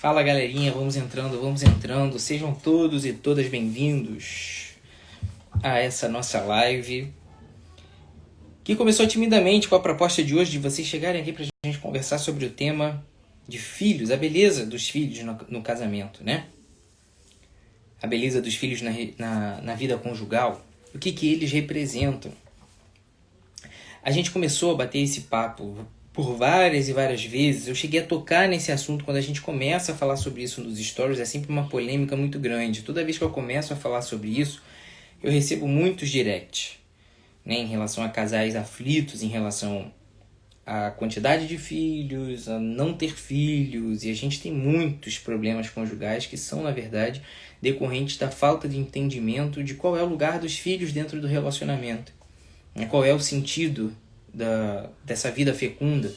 Fala galerinha, vamos entrando. Sejam todos e todas bem-vindos a essa nossa live, que começou timidamente com a proposta de hoje de vocês chegarem aqui pra gente conversar sobre o tema de filhos, a beleza dos filhos no casamento, né? A beleza dos filhos na vida conjugal, o que eles representam. A gente começou a bater esse papo por várias e várias vezes. Eu cheguei a tocar nesse assunto quando a gente começa a falar sobre isso nos stories. É sempre uma polêmica muito grande. Toda vez que eu começo a falar sobre isso, eu recebo muitos directs, né, em relação a casais aflitos, em relação à quantidade de filhos, a não ter filhos. E a gente tem muitos problemas conjugais que são, na verdade, decorrentes da falta de entendimento de qual é o lugar dos filhos dentro do relacionamento. Qual é o sentido dessa vida fecunda,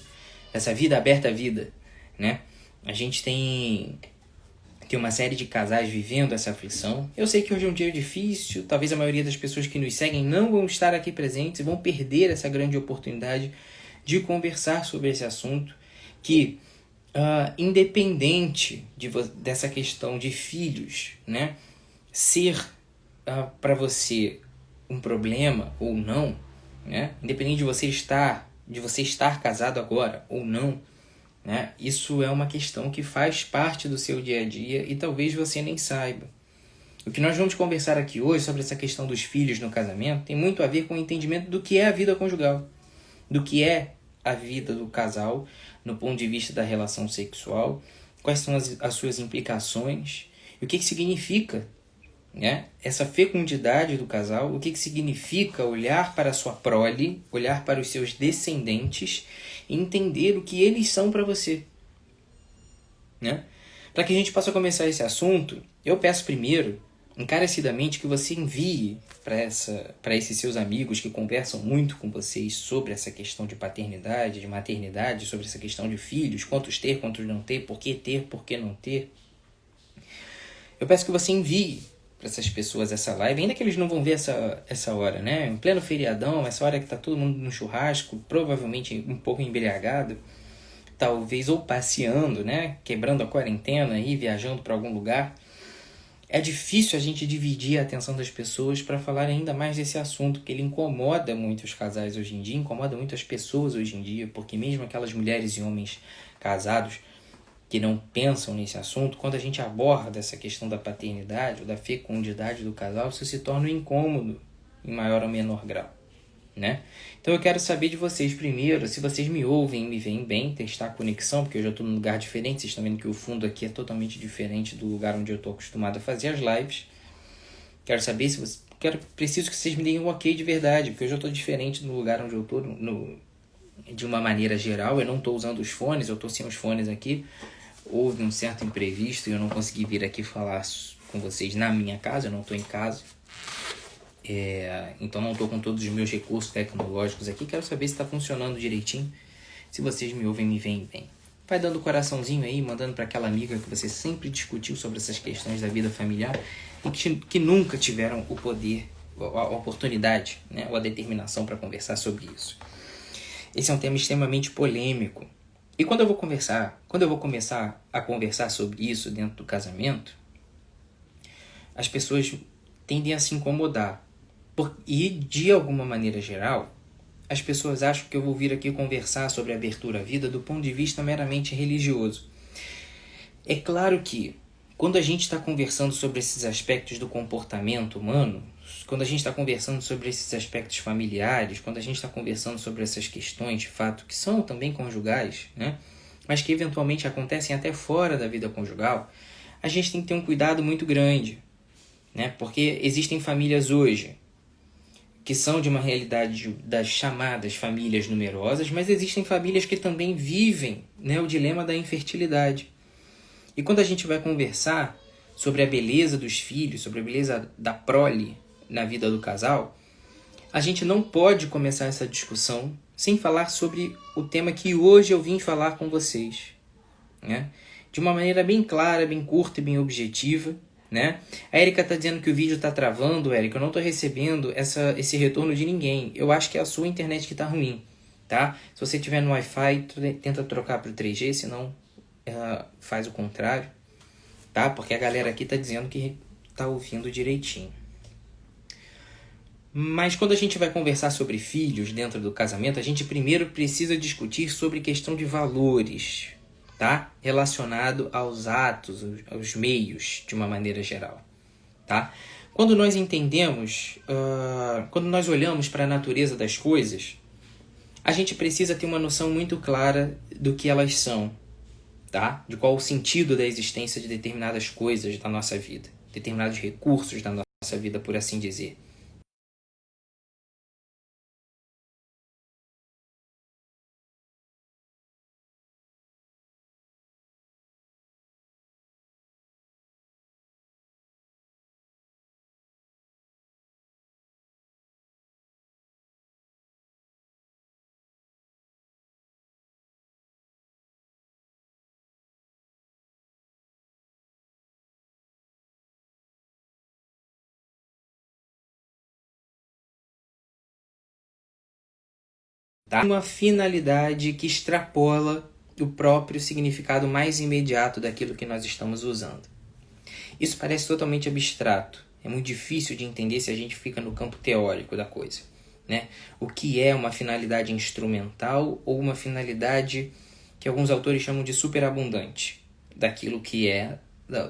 dessa vida aberta à vida, né? A gente tem uma série de casais vivendo essa aflição. Eu sei que hoje é um dia difícil, talvez a maioria das pessoas que nos seguem não vão estar aqui presentes e vão perder essa grande oportunidade de conversar sobre esse assunto que, independente dessa questão de filhos, né, ser para você um problema ou não, né? Independente de você estar casado agora ou não, né? Isso é uma questão que faz parte do seu dia a dia e talvez você nem saiba. O que nós vamos conversar aqui hoje sobre essa questão dos filhos no casamento tem muito a ver com o entendimento do que é a vida conjugal, do que é a vida do casal no ponto de vista da relação sexual, quais são as suas implicações e o que significa, né, essa fecundidade do casal, o que significa olhar para a sua prole, olhar para os seus descendentes e entender o que eles são para você, né? Para que a gente possa começar esse assunto, eu peço primeiro, encarecidamente, que você envie para esses seus amigos que conversam muito com vocês sobre essa questão de paternidade, de maternidade, sobre essa questão de filhos, quantos ter, quantos não ter, por que não ter. Eu peço que você envie para essas pessoas essa live, ainda que eles não vão ver essa hora, né? Em pleno feriadão, essa hora que tá todo mundo no churrasco, provavelmente um pouco embriagado, talvez ou passeando, né? Quebrando a quarentena e viajando para algum lugar. É difícil a gente dividir a atenção das pessoas para falar ainda mais desse assunto, porque ele incomoda muito os casais hoje em dia, incomoda muito as pessoas hoje em dia, porque mesmo aquelas mulheres e homens casados que não pensam nesse assunto, quando a gente aborda essa questão da paternidade ou da fecundidade do casal, isso se torna um incômodo em maior ou menor grau, né? Então eu quero saber de vocês primeiro, se vocês me ouvem e me veem bem, testar a conexão, porque eu já estou num lugar diferente, vocês estão vendo que o fundo aqui é totalmente diferente do lugar onde eu estou acostumado a fazer as lives. Quero saber se vocês... Preciso que vocês me deem um ok de verdade, porque eu já estou diferente do lugar onde eu estou, de uma maneira geral. Eu não estou usando os fones, eu estou sem os fones aqui. Houve um certo imprevisto e eu não consegui vir aqui falar com vocês na minha casa, eu não estou em casa. Então não estou com todos os meus recursos tecnológicos aqui. Quero saber se está funcionando direitinho, se vocês me ouvem e me veem bem. Vai dando coraçãozinho aí, mandando para aquela amiga que você sempre discutiu sobre essas questões da vida familiar e que nunca tiveram o poder, a oportunidade, né, ou a determinação para conversar sobre isso. Esse é um tema extremamente polêmico. E quando eu vou começar a conversar sobre isso dentro do casamento, as pessoas tendem a se incomodar. E, de alguma maneira geral, as pessoas acham que eu vou vir aqui conversar sobre a abertura à vida do ponto de vista meramente religioso. É claro que, quando a gente está conversando sobre esses aspectos do comportamento humano, quando a gente está conversando sobre esses aspectos familiares, quando a gente está conversando sobre essas questões, de fato, que são também conjugais, né, mas que eventualmente acontecem até fora da vida conjugal, a gente tem que ter um cuidado muito grande, né, porque existem famílias hoje que são de uma realidade das chamadas famílias numerosas, mas existem famílias que também vivem, né, o dilema da infertilidade. E quando a gente vai conversar sobre a beleza dos filhos, sobre a beleza da prole na vida do casal, a gente não pode começar essa discussão sem falar sobre o tema que hoje eu vim falar com vocês, né? De uma maneira bem clara, bem curta e bem objetiva, né? A Erika está dizendo que o vídeo está travando. Erika, eu não estou recebendo esse retorno de ninguém. Eu acho que é a sua internet que está ruim, tá? Se você tiver no Wi-Fi, tenta trocar para o 3G, senão ela faz o contrário. tá? Porque a galera aqui tá dizendo que tá ouvindo direitinho. Mas quando a gente vai conversar sobre filhos dentro do casamento, a gente primeiro precisa discutir sobre questão de valores, tá? Relacionado aos atos, aos meios, de uma maneira geral, tá? Quando nós entendemos, quando nós olhamos para a natureza das coisas, a gente precisa ter uma noção muito clara do que elas são, tá? De qual o sentido da existência de determinadas coisas da nossa vida, determinados recursos da nossa vida, por assim dizer. Tá? Uma finalidade que extrapola o próprio significado mais imediato daquilo que nós estamos usando. Isso parece totalmente abstrato. É muito difícil de entender se a gente fica no campo teórico da coisa, né? O que é uma finalidade instrumental ou uma finalidade que alguns autores chamam de superabundante, daquilo que é,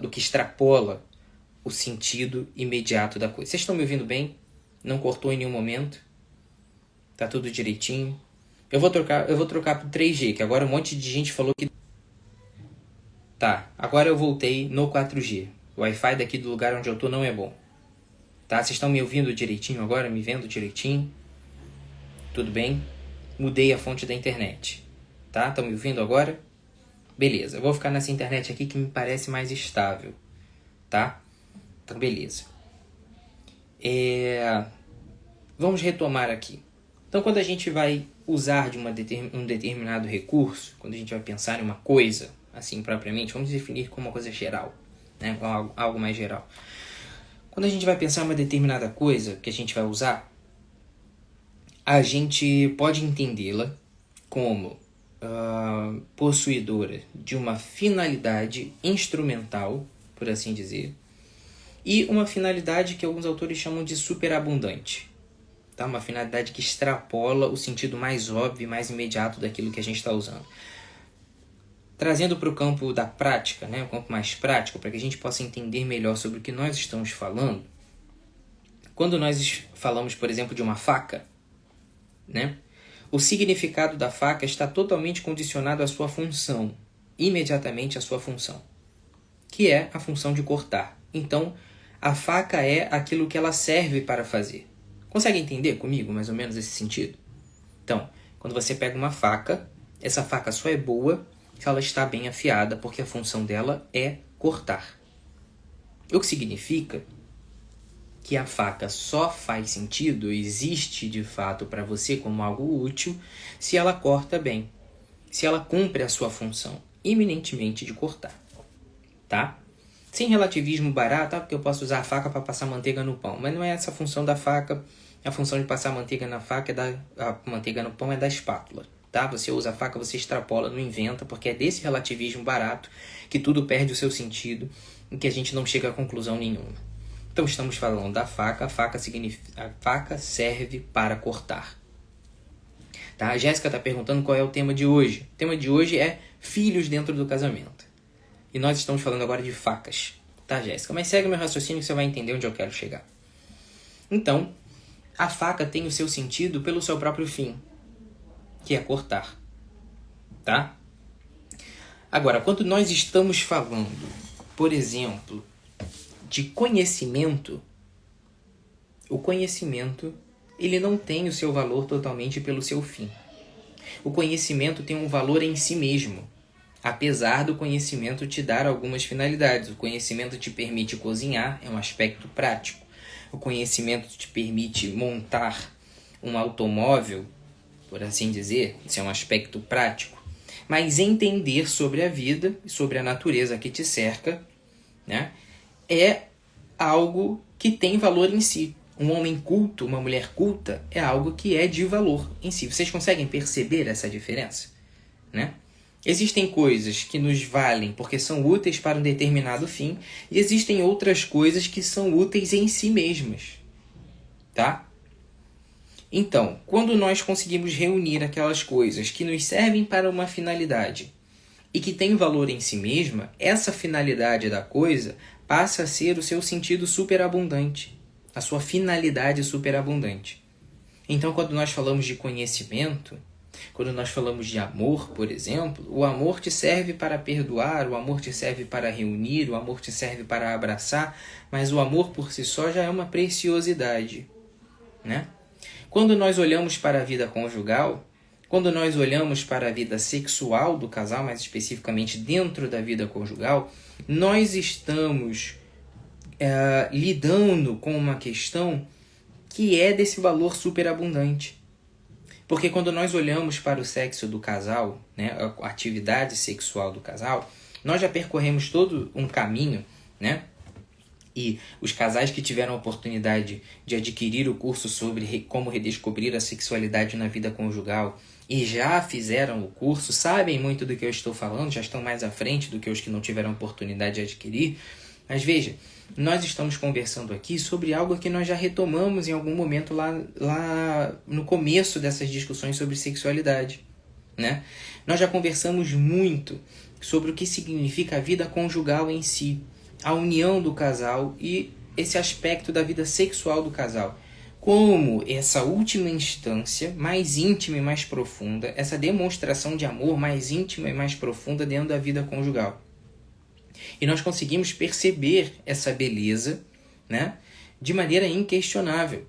do que extrapola o sentido imediato da coisa. Vocês estão me ouvindo bem? Não cortou em nenhum momento? Tá tudo direitinho? Eu vou trocar pro 3G, que agora um monte de gente falou que... Tá, agora eu voltei no 4G. O Wi-Fi daqui do lugar onde eu tô não é bom. Tá, vocês estão me ouvindo direitinho agora? Me vendo direitinho? Tudo bem? Mudei a fonte da internet. Tá, estão me ouvindo agora? Beleza, eu vou ficar nessa internet aqui que me parece mais estável. Tá? Então, beleza. Vamos retomar aqui. Então, quando a gente vai usar de um determinado recurso, quando a gente vai pensar em uma coisa, assim propriamente, vamos definir como uma coisa geral, né? Algo mais geral. Quando a gente vai pensar em uma determinada coisa que a gente vai usar, a gente pode entendê-la como possuidora de uma finalidade instrumental, por assim dizer, e uma finalidade que alguns autores chamam de superabundante. Tá? Uma finalidade que extrapola o sentido mais óbvio e mais imediato daquilo que a gente está usando. Trazendo para o campo da prática, né? O campo mais prático, para que a gente possa entender melhor sobre o que nós estamos falando. Quando nós falamos, por exemplo, de uma faca, né? O significado da faca está totalmente condicionado à sua função, imediatamente à sua função, que é a função de cortar. Então, a faca é aquilo que ela serve para fazer. Consegue entender comigo, mais ou menos, esse sentido? Então, quando você pega uma faca, essa faca só é boa se ela está bem afiada, porque a função dela é cortar. O que significa que a faca só faz sentido, existe de fato para você como algo útil, se ela corta bem, se ela cumpre a sua função, eminentemente de cortar. Tá? Sem relativismo barato, porque eu posso usar a faca para passar manteiga no pão, mas não é essa a função da faca. A função de passar manteiga na faca a manteiga no pão é da espátula, tá? Você usa a faca, você extrapola, não inventa, porque é desse relativismo barato que tudo perde o seu sentido e que a gente não chega a conclusão nenhuma. Então estamos falando da faca, a faca serve para cortar. Tá? A Jéssica está perguntando qual é o tema de hoje. O tema de hoje é filhos dentro do casamento. E nós estamos falando agora de facas, tá, Jéssica? Mas segue meu raciocínio que você vai entender onde eu quero chegar. Então, a faca tem o seu sentido pelo seu próprio fim, que é cortar, tá? Agora, quando nós estamos falando, por exemplo, de conhecimento, o conhecimento, ele não tem o seu valor totalmente pelo seu fim. O conhecimento tem um valor em si mesmo, apesar do conhecimento te dar algumas finalidades. O conhecimento te permite cozinhar, é um aspecto prático. O conhecimento te permite montar um automóvel, por assim dizer, isso é um aspecto prático. Mas entender sobre a vida e sobre a natureza que te cerca, né, é algo que tem valor em si. Um homem culto, uma mulher culta, é algo que é de valor em si. Vocês conseguem perceber essa diferença, né? Existem coisas que nos valem porque são úteis para um determinado fim, e existem outras coisas que são úteis em si mesmas, tá? Então, quando nós conseguimos reunir aquelas coisas que nos servem para uma finalidade e que têm valor em si mesma, essa finalidade da coisa passa a ser o seu sentido superabundante, a sua finalidade superabundante. Então, quando nós falamos de conhecimento, quando nós falamos de amor, por exemplo, o amor te serve para perdoar, o amor te serve para reunir, o amor te serve para abraçar, mas o amor por si só já é uma preciosidade, né? Quando nós olhamos para a vida conjugal, quando nós olhamos para a vida sexual do casal, mais especificamente dentro da vida conjugal, nós estamos lidando com uma questão que é desse valor superabundante. Porque quando nós olhamos para o sexo do casal, né, a atividade sexual do casal, nós já percorremos todo um caminho, né? E os casais que tiveram a oportunidade de adquirir o curso sobre como redescobrir a sexualidade na vida conjugal e já fizeram o curso, sabem muito do que eu estou falando, já estão mais à frente do que os que não tiveram a oportunidade de adquirir. Mas veja, nós estamos conversando aqui sobre algo que nós já retomamos em algum momento lá no começo dessas discussões sobre sexualidade, né? Nós já conversamos muito sobre o que significa a vida conjugal em si, a união do casal e esse aspecto da vida sexual do casal. Como essa última instância mais íntima e mais profunda, essa demonstração de amor mais íntima e mais profunda dentro da vida conjugal. E nós conseguimos perceber essa beleza, né, de maneira inquestionável.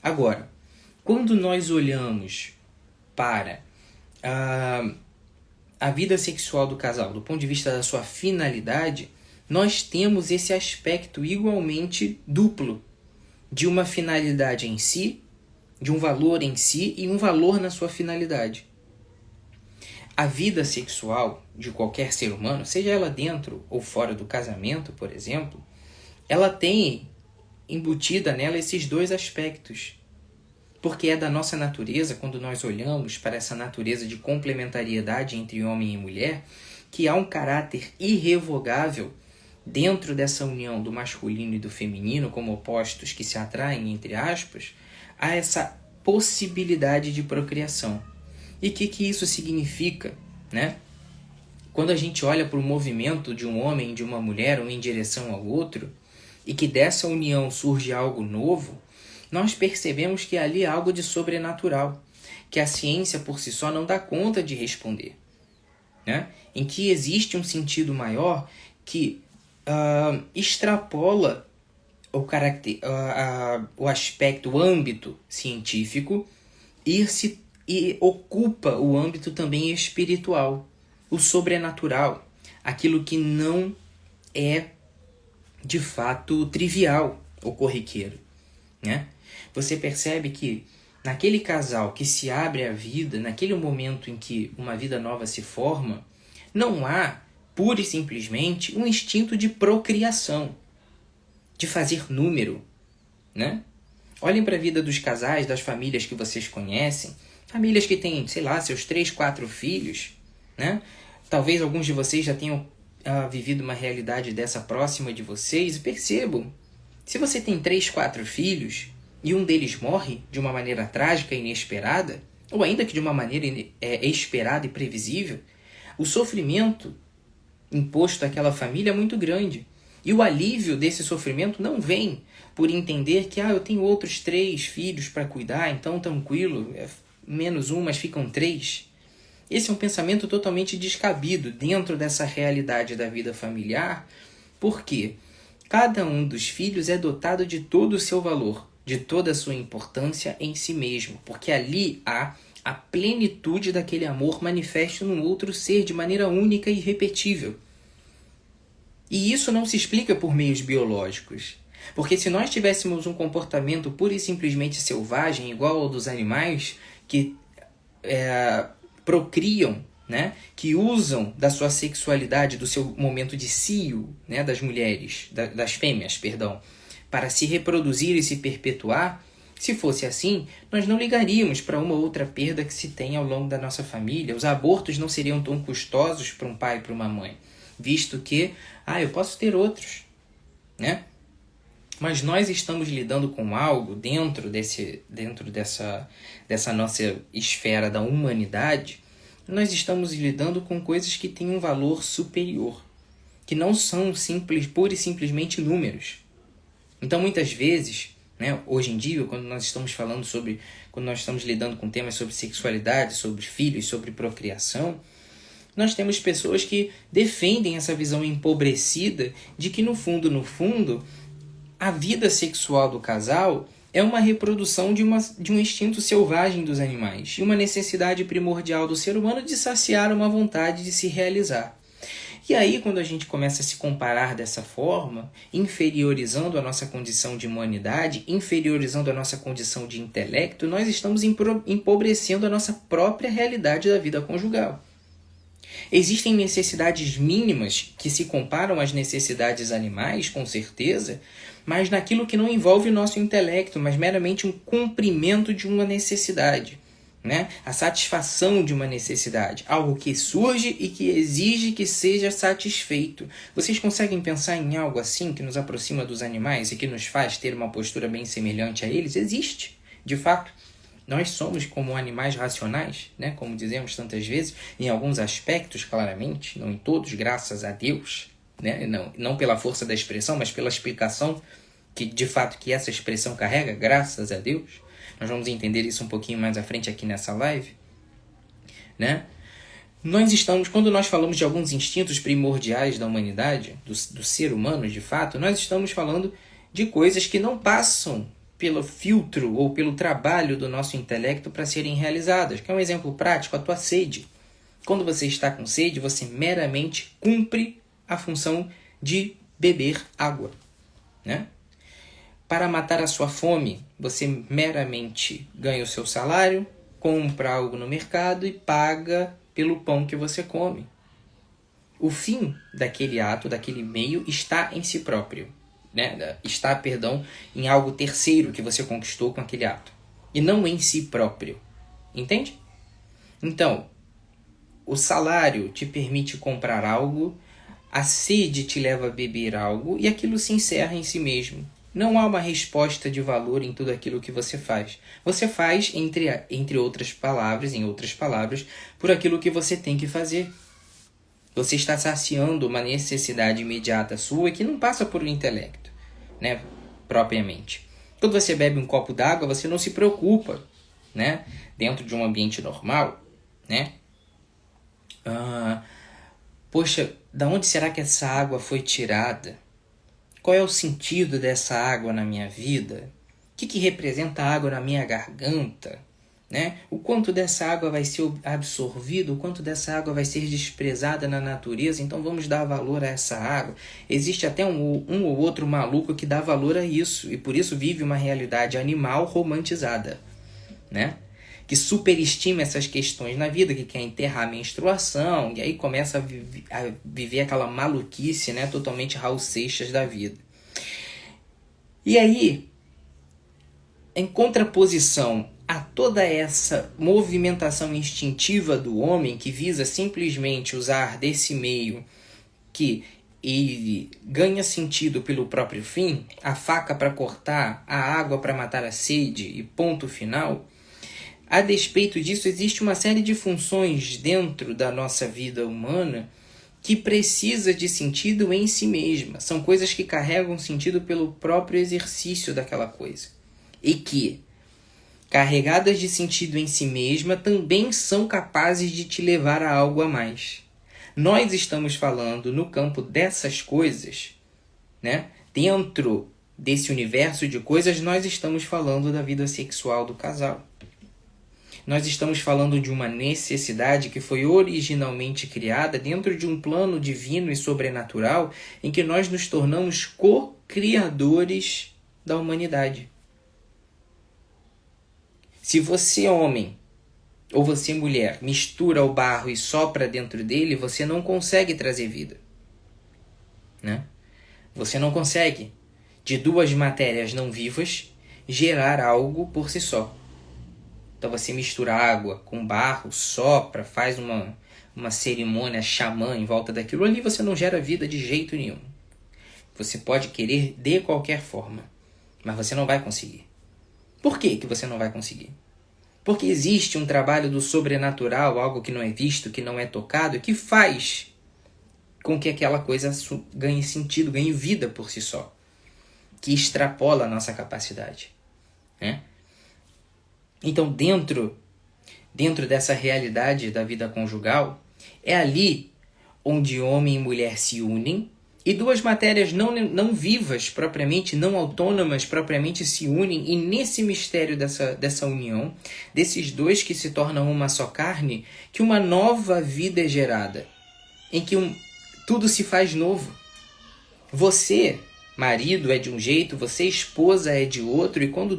Agora, quando nós olhamos para a vida sexual do casal, do ponto de vista da sua finalidade, nós temos esse aspecto igualmente duplo, de uma finalidade em si, de um valor em si e um valor na sua finalidade. A vida sexual de qualquer ser humano, seja ela dentro ou fora do casamento, por exemplo, ela tem embutida nela esses dois aspectos. Porque é da nossa natureza, quando nós olhamos para essa natureza de complementariedade entre homem e mulher, que há um caráter irrevogável dentro dessa união do masculino e do feminino, como opostos que se atraem, entre aspas, há essa possibilidade de procriação. E o que isso significa, né? Quando a gente olha para o movimento de um homem e de uma mulher, um em direção ao outro, e que dessa união surge algo novo, nós percebemos que ali há algo de sobrenatural, que a ciência por si só não dá conta de responder, né? Em que existe um sentido maior que extrapola o aspecto, o âmbito científico e ocupa o âmbito também espiritual, o sobrenatural, aquilo que não é de fato trivial ou corriqueiro, né? Você percebe que naquele casal que se abre à vida, naquele momento em que uma vida nova se forma, não há, pura e simplesmente, um instinto de procriação, de fazer número, né? Olhem para a vida dos casais, das famílias que vocês conhecem, famílias que têm, sei lá, seus 3, 4 filhos, né? Talvez alguns de vocês já tenham vivido uma realidade dessa próxima de vocês, e percebam, se você tem 3, 4 filhos e um deles morre de uma maneira trágica e inesperada, ou ainda que de uma maneira esperada e previsível, o sofrimento imposto àquela família é muito grande. E o alívio desse sofrimento não vem por entender que eu tenho outros 3 filhos para cuidar, então tranquilo, menos um, mas ficam 3. Esse é um pensamento totalmente descabido dentro dessa realidade da vida familiar, porque cada um dos filhos é dotado de todo o seu valor, de toda a sua importância em si mesmo, porque ali há a plenitude daquele amor manifesto num outro ser de maneira única e irrepetível. E isso não se explica por meios biológicos. Porque se nós tivéssemos um comportamento pura e simplesmente selvagem, igual ao dos animais, que procriam, né? Que usam da sua sexualidade, do seu momento de cio, né? Das mulheres, das fêmeas, perdão, para se reproduzir e se perpetuar, Se fosse assim, nós não ligaríamos para uma outra perda que se tem ao longo da nossa família. Os abortos não seriam tão custosos para um pai e para uma mãe, visto que, eu posso ter outros, né? Mas nós estamos lidando com algo dentro dessa nossa esfera da humanidade. Nós estamos lidando com coisas que têm um valor superior, que não são pura e simplesmente números. Então, muitas vezes, né, hoje em dia, quando nós estamos lidando com temas sobre sexualidade, sobre filhos, sobre procriação, nós temos pessoas que defendem essa visão empobrecida de que, no fundo, a vida sexual do casal é uma reprodução de um instinto selvagem dos animais e uma necessidade primordial do ser humano de saciar uma vontade de se realizar. E aí, quando a gente começa a se comparar dessa forma, inferiorizando a nossa condição de humanidade, inferiorizando a nossa condição de intelecto, nós estamos empobrecendo a nossa própria realidade da vida conjugal. Existem necessidades mínimas que se comparam às necessidades animais, com certeza, mas naquilo que não envolve o nosso intelecto, mas meramente um cumprimento de uma necessidade, né? A satisfação de uma necessidade, algo que surge e que exige que seja satisfeito. Vocês conseguem pensar em algo assim que nos aproxima dos animais e que nos faz ter uma postura bem semelhante a eles? Existe, de fato. Nós somos como animais racionais, né? Como dizemos tantas vezes, em alguns aspectos, claramente, não em todos, graças a Deus, né? Não pela força da expressão, mas pela explicação que, de fato, que essa expressão carrega, graças a Deus. Nós vamos entender isso um pouquinho mais à frente aqui nessa live, né? Quando nós falamos de alguns instintos primordiais da humanidade, do ser humano, de fato, nós estamos falando de coisas que não passam pelo filtro ou pelo trabalho do nosso intelecto para serem realizadas. Que é um exemplo prático, a tua sede. Quando você está com sede, você meramente cumpre a função de beber água, né? Para matar a sua fome, você meramente ganha o seu salário, compra algo no mercado e paga pelo pão que você come. O fim daquele ato, daquele meio, está em si próprio, né? Está em algo terceiro que você conquistou com aquele ato, e não em si próprio. Entende? Então, o salário te permite comprar algo, a sede te leva a beber algo, e aquilo se encerra em si mesmo. Não há uma resposta de valor em tudo aquilo que você faz. Você faz, em outras palavras, por aquilo que você tem que fazer. Você está saciando uma necessidade imediata sua que não passa por um intelecto, né, propriamente. Quando você bebe um copo d'água, você não se preocupa, né, dentro de um ambiente normal, né? Poxa, da onde será que essa água foi tirada? Qual é o sentido dessa água na minha vida? O que representa a água na minha garganta? Né? O quanto dessa água vai ser absorvido, o quanto dessa água vai ser desprezada na natureza, então vamos dar valor a essa água. Existe até um ou outro maluco que dá valor a isso, e por isso vive uma realidade animal romantizada, né? Que superestima essas questões na vida, que quer enterrar a menstruação, e aí começa a viver aquela maluquice, né, totalmente Raul Seixas da vida. E aí, em contraposição a toda essa movimentação instintiva do homem, que visa simplesmente usar desse meio que ele ganha sentido pelo próprio fim, a faca para cortar, a água para matar a sede e ponto final, a despeito disso, existe uma série de funções dentro da nossa vida humana que precisa de sentido em si mesma. São coisas que carregam sentido pelo próprio exercício daquela coisa. E que, carregadas de sentido em si mesma, também são capazes de te levar a algo a mais. Nós estamos falando no campo dessas coisas, né? Dentro desse universo de coisas, nós estamos falando da vida sexual do casal. Nós estamos falando de uma necessidade que foi originalmente criada dentro de um plano divino e sobrenatural em que nós nos tornamos co-criadores da humanidade. Se você, homem, ou você, mulher, mistura o barro e sopra dentro dele, você não consegue trazer vida, né? Você não consegue, de duas matérias não vivas, gerar algo por si só. Então você mistura água com barro, sopra, faz uma cerimônia xamã em volta daquilo ali, você não gera vida de jeito nenhum. Você pode querer de qualquer forma, mas você não vai conseguir. Por que que você não vai conseguir? Porque existe um trabalho do sobrenatural, algo que não é visto, que não é tocado, que faz com que aquela coisa ganhe sentido, ganhe vida por si só, que extrapola a nossa capacidade, né? Então, dentro dessa realidade da vida conjugal, é ali onde homem e mulher se unem e duas matérias não vivas propriamente, não autônomas propriamente se unem, e nesse mistério dessa união, desses dois que se tornam uma só carne, que uma nova vida é gerada, em que tudo se faz novo. Você, marido, é de um jeito, você, esposa, é de outro, e quando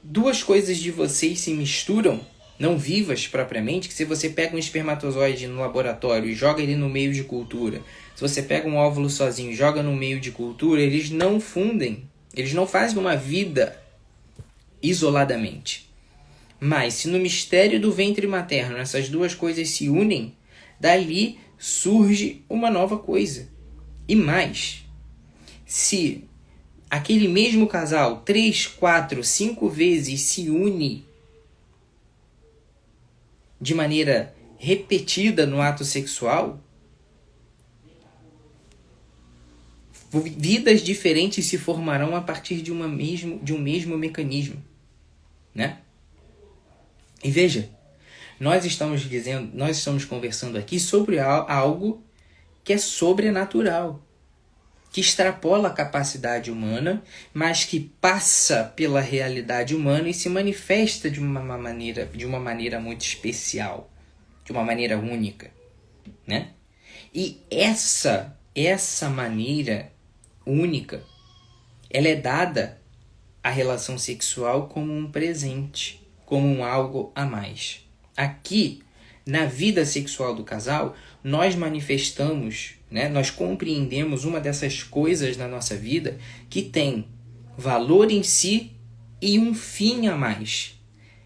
duas coisas de vocês se misturam, não vivas propriamente, que se você pega um espermatozoide no laboratório e joga ele no meio de cultura, se você pega um óvulo sozinho e joga no meio de cultura, eles não fundem, eles não fazem uma vida isoladamente. Mas se no mistério do ventre materno essas duas coisas se unem, dali surge uma nova coisa. E mais, se aquele mesmo casal 3, 4, 5 vezes se une de maneira repetida no ato sexual, vidas diferentes se formarão a partir de um mesmo mecanismo, né? E veja, nós estamos conversando aqui sobre algo que é sobrenatural, que extrapola a capacidade humana, mas que passa pela realidade humana e se manifesta de uma maneira muito especial, de uma maneira única, né? E essa maneira única, ela é dada à relação sexual como um presente, como um algo a mais. Aqui, na vida sexual do casal, nós manifestamos, né, nós compreendemos uma dessas coisas na nossa vida que tem valor em si e um fim a mais.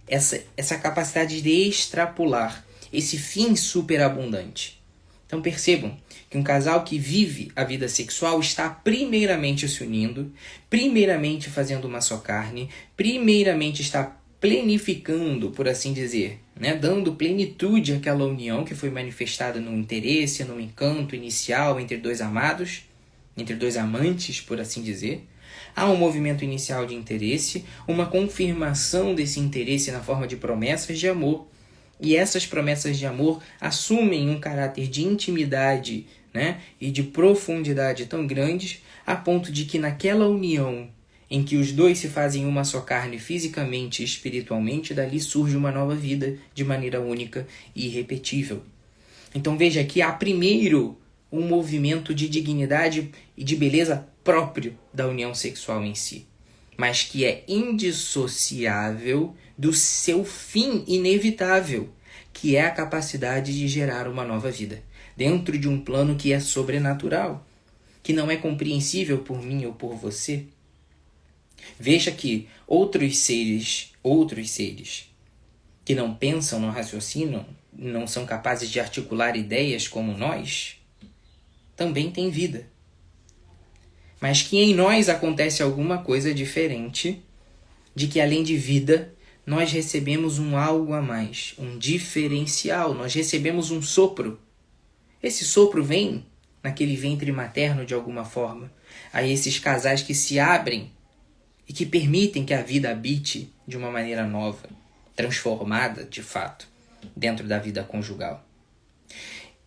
Essa capacidade de extrapolar, esse fim superabundante. Então percebam que um casal que vive a vida sexual está primeiramente se unindo, primeiramente fazendo uma só carne, primeiramente está plenificando, por assim dizer, né? Dando plenitude àquela união que foi manifestada no interesse, no encanto inicial entre dois amados, entre dois amantes, por assim dizer. Há um movimento inicial de interesse, uma confirmação desse interesse na forma de promessas de amor. E essas promessas de amor assumem um caráter de intimidade, né, e de profundidade tão grandes, a ponto de que naquela união em que os dois se fazem uma só carne fisicamente e espiritualmente, dali surge uma nova vida de maneira única e irrepetível. Então veja que há primeiro um movimento de dignidade e de beleza próprio da união sexual em si, mas que é indissociável do seu fim inevitável, que é a capacidade de gerar uma nova vida, dentro de um plano que é sobrenatural, que não é compreensível por mim ou por você. Veja que outros seres que não pensam, não raciocinam, não são capazes de articular ideias como nós, também têm vida. Mas que em nós acontece alguma coisa diferente, de que além de vida, nós recebemos um algo a mais, um diferencial, nós recebemos um sopro. Esse sopro vem naquele ventre materno de alguma forma, a esses casais que se abrem e que permitem que a vida habite de uma maneira nova, transformada de fato, dentro da vida conjugal.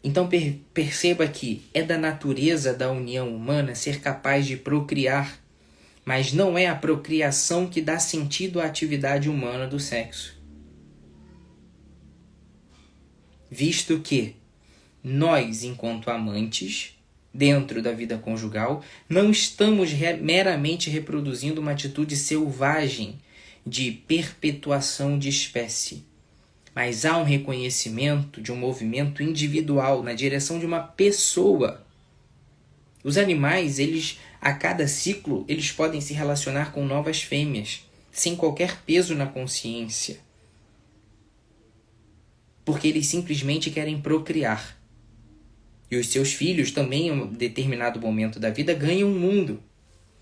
Então perceba que é da natureza da união humana ser capaz de procriar, mas não é a procriação que dá sentido à atividade humana do sexo. Visto que nós, enquanto amantes, dentro da vida conjugal, não estamos meramente reproduzindo uma atitude selvagem de perpetuação de espécie, mas há um reconhecimento de um movimento individual na direção de uma pessoa Os animais, a cada ciclo, eles podem se relacionar com novas fêmeas, sem qualquer peso na consciência. Porque eles simplesmente querem procriar. E os seus filhos também, em um determinado momento da vida, ganham um mundo.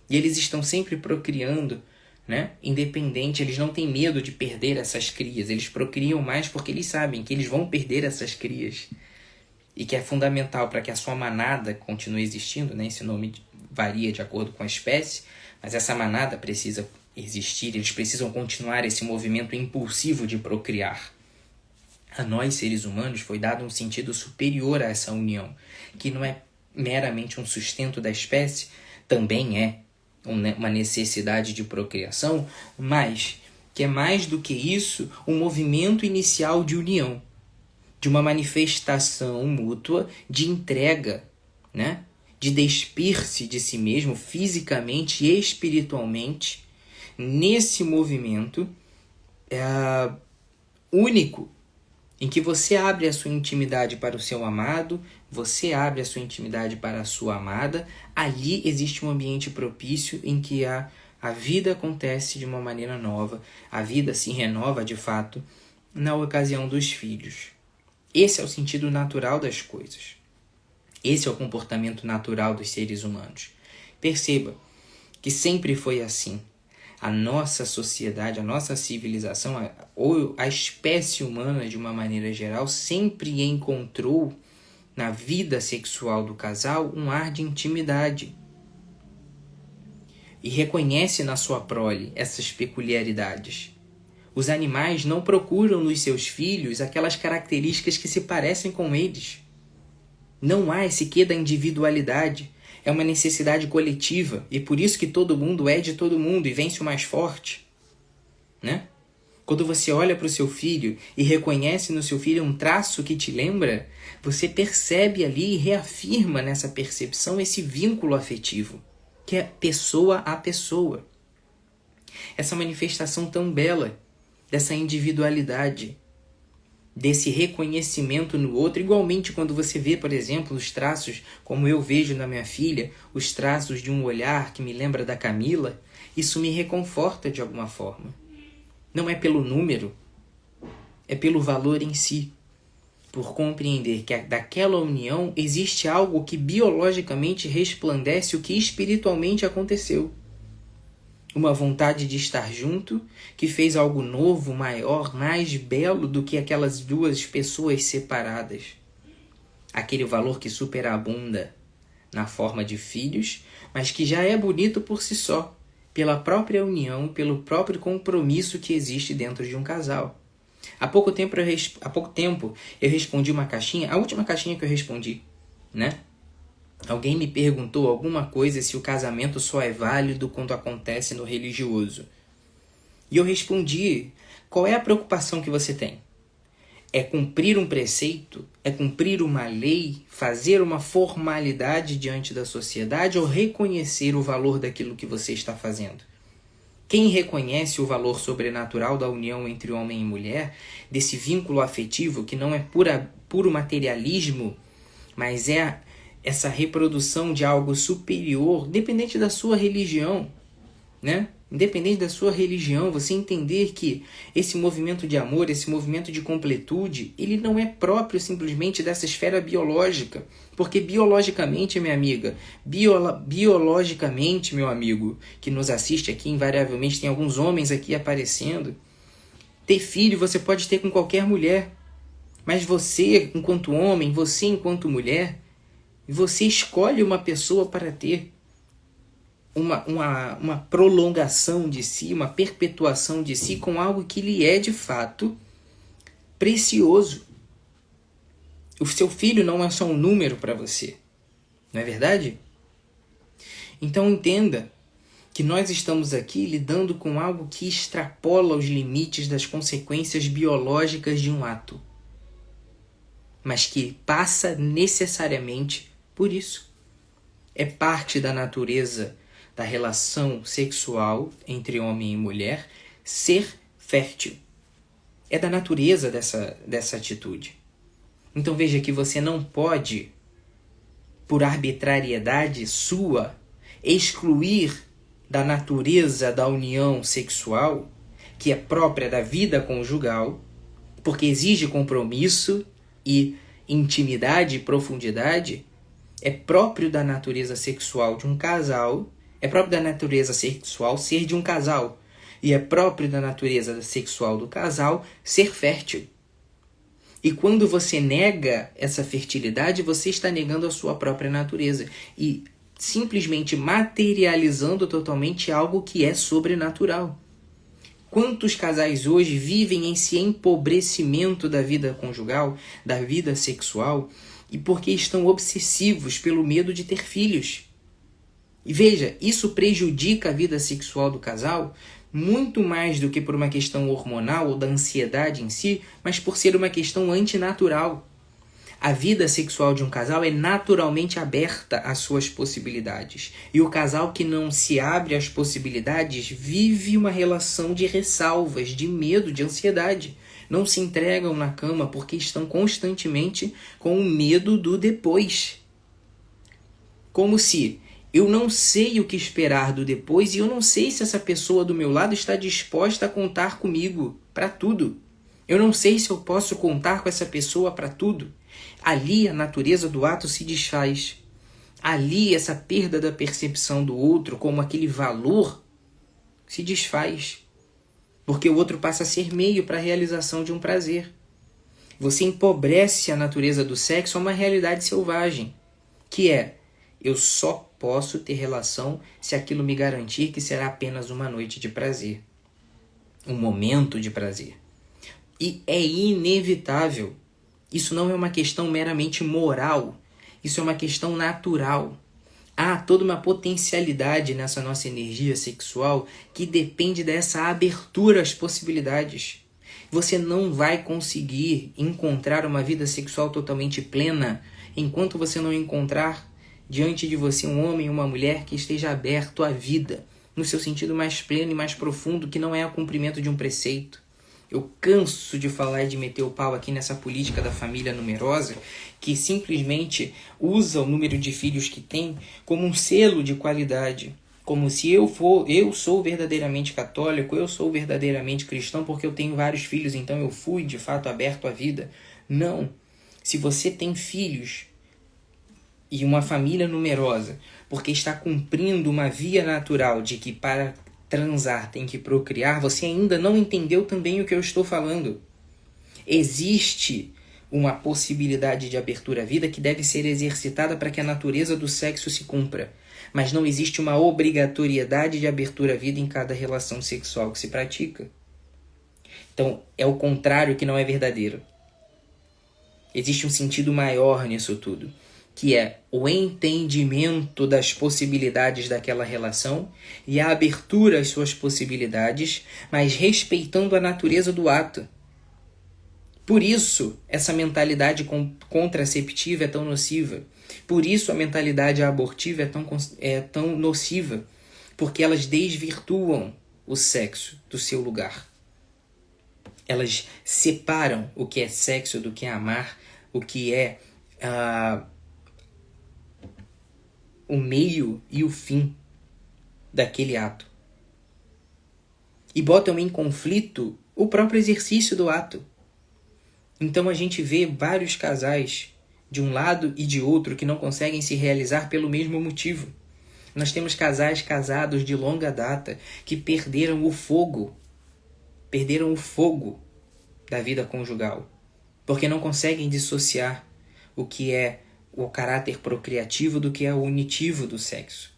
E eles estão sempre procriando, né? Independente, eles não têm medo de perder essas crias. Eles procriam mais porque eles sabem que eles vão perder essas crias. E que é fundamental para que a sua manada continue existindo, né? Esse nome varia de acordo com a espécie, mas essa manada precisa existir, eles precisam continuar esse movimento impulsivo de procriar. A nós, seres humanos, foi dado um sentido superior a essa união, que não é meramente um sustento da espécie, também é uma necessidade de procriação, mas que é mais do que isso, um movimento inicial de união, de uma manifestação mútua de entrega, né? De despir-se de si mesmo fisicamente e espiritualmente nesse movimento único, em que você abre a sua intimidade para o seu amado, você abre a sua intimidade para a sua amada. Ali existe um ambiente propício em que a vida acontece de uma maneira nova, a vida se renova de fato na ocasião dos filhos. Esse é o sentido natural das coisas. Esse é o comportamento natural dos seres humanos. Perceba que sempre foi assim. A nossa sociedade, a nossa civilização, ou a espécie humana de uma maneira geral, sempre encontrou na vida sexual do casal um ar de intimidade. E reconhece na sua prole essas peculiaridades. Os animais não procuram nos seus filhos aquelas características que se parecem com eles. Não há esse quê da individualidade. É uma necessidade coletiva. E por isso que todo mundo é de todo mundo e vence o mais forte. Né? Quando você olha para o seu filho e reconhece no seu filho um traço que te lembra, você percebe ali e reafirma nessa percepção esse vínculo afetivo, que é pessoa a pessoa. Essa manifestação tão bela dessa individualidade, desse reconhecimento no outro. Igualmente quando você vê, por exemplo, os traços, como eu vejo na minha filha, os traços de um olhar que me lembra da Camila, isso me reconforta de alguma forma. Não é pelo número, é pelo valor em si. Por compreender que daquela união existe algo que biologicamente resplandece o que espiritualmente aconteceu. Uma vontade de estar junto, que fez algo novo, maior, mais belo do que aquelas duas pessoas separadas. Aquele valor que superabunda na forma de filhos, mas que já é bonito por si só, pela própria união, pelo próprio compromisso que existe dentro de um casal. Há pouco tempo eu respondi uma caixinha, a última caixinha que eu respondi, né? Alguém me perguntou alguma coisa se o casamento só é válido quando acontece no religioso. E eu respondi, qual é a preocupação que você tem? É cumprir um preceito? É cumprir uma lei? Fazer uma formalidade diante da sociedade? Ou reconhecer o valor daquilo que você está fazendo? Quem reconhece o valor sobrenatural da união entre homem e mulher, desse vínculo afetivo que não é puro materialismo, mas é essa reprodução de algo superior, independente da sua religião, né? Independente da sua religião, você entender que esse movimento de amor, esse movimento de completude, ele não é próprio simplesmente dessa esfera biológica. Porque biologicamente, minha amiga, biologicamente, meu amigo, que nos assiste aqui, invariavelmente tem alguns homens aqui aparecendo, ter filho você pode ter com qualquer mulher. Mas você, enquanto homem, você enquanto mulher, você escolhe uma pessoa para ter uma prolongação de si, uma perpetuação de si com algo que lhe é de fato precioso. O seu filho não é só um número para você, não é verdade? Então entenda que nós estamos aqui lidando com algo que extrapola os limites das consequências biológicas de um ato, mas que passa necessariamente por isso. É parte da natureza da relação sexual entre homem e mulher ser fértil. É da natureza dessa atitude. Então veja que você não pode, por arbitrariedade sua, excluir da natureza da união sexual, que é própria da vida conjugal, porque exige compromisso e intimidade e profundidade, é próprio da natureza sexual de um casal, é próprio da natureza sexual ser de um casal, e é próprio da natureza sexual do casal ser fértil. E quando você nega essa fertilidade, você está negando a sua própria natureza e simplesmente materializando totalmente algo que é sobrenatural. Quantos casais hoje vivem esse empobrecimento da vida conjugal, da vida sexual, e porque estão obsessivos pelo medo de ter filhos? E veja, isso prejudica a vida sexual do casal muito mais do que por uma questão hormonal ou da ansiedade em si, mas por ser uma questão antinatural. A vida sexual de um casal é naturalmente aberta às suas possibilidades. E o casal que não se abre às possibilidades vive uma relação de ressalvas, de medo, de ansiedade. Não se entregam na cama porque estão constantemente com o medo do depois. Como se eu não sei o que esperar do depois e eu não sei se essa pessoa do meu lado está disposta a contar comigo para tudo. Eu não sei se eu posso contar com essa pessoa para tudo. Ali a natureza do ato se desfaz. Ali essa perda da percepção do outro como aquele valor se desfaz. Porque o outro passa a ser meio para a realização de um prazer. Você empobrece a natureza do sexo a uma realidade selvagem, que é: eu só posso ter relação se aquilo me garantir que será apenas uma noite de prazer. Um momento de prazer. E é inevitável. Isso não é uma questão meramente moral. Isso é uma questão natural. Há toda uma potencialidade nessa nossa energia sexual que depende dessa abertura às possibilidades. Você não vai conseguir encontrar uma vida sexual totalmente plena enquanto você não encontrar diante de você um homem e uma mulher que esteja aberto à vida, no seu sentido mais pleno e mais profundo, que não é o cumprimento de um preceito. Eu canso de falar e de meter o pau aqui nessa política da família numerosa, que simplesmente usa o número de filhos que tem como um selo de qualidade. Como se eu sou verdadeiramente católico, eu sou verdadeiramente cristão porque eu tenho vários filhos, então eu fui de fato aberto à vida. Não. Se você tem filhos e uma família numerosa, porque está cumprindo uma via natural de que para transar tem que procriar, você ainda não entendeu também o que eu estou falando. Existe uma possibilidade de abertura à vida que deve ser exercitada para que a natureza do sexo se cumpra. Mas não existe uma obrigatoriedade de abertura à vida em cada relação sexual que se pratica. Então, é o contrário que não é verdadeiro. Existe um sentido maior nisso tudo, que é o entendimento das possibilidades daquela relação e a abertura às suas possibilidades, mas respeitando a natureza do ato. Por isso, essa mentalidade contraceptiva é tão nociva. Por isso, a mentalidade abortiva é tão nociva, porque elas desvirtuam o sexo do seu lugar. Elas separam o que é sexo do que é amar, o que é o meio e o fim daquele ato. E botam em conflito o próprio exercício do ato. Então a gente vê vários casais de um lado e de outro que não conseguem se realizar pelo mesmo motivo. Nós temos casais casados de longa data que perderam o fogo da vida conjugal, porque não conseguem dissociar o que é o caráter procriativo do que é o unitivo do sexo.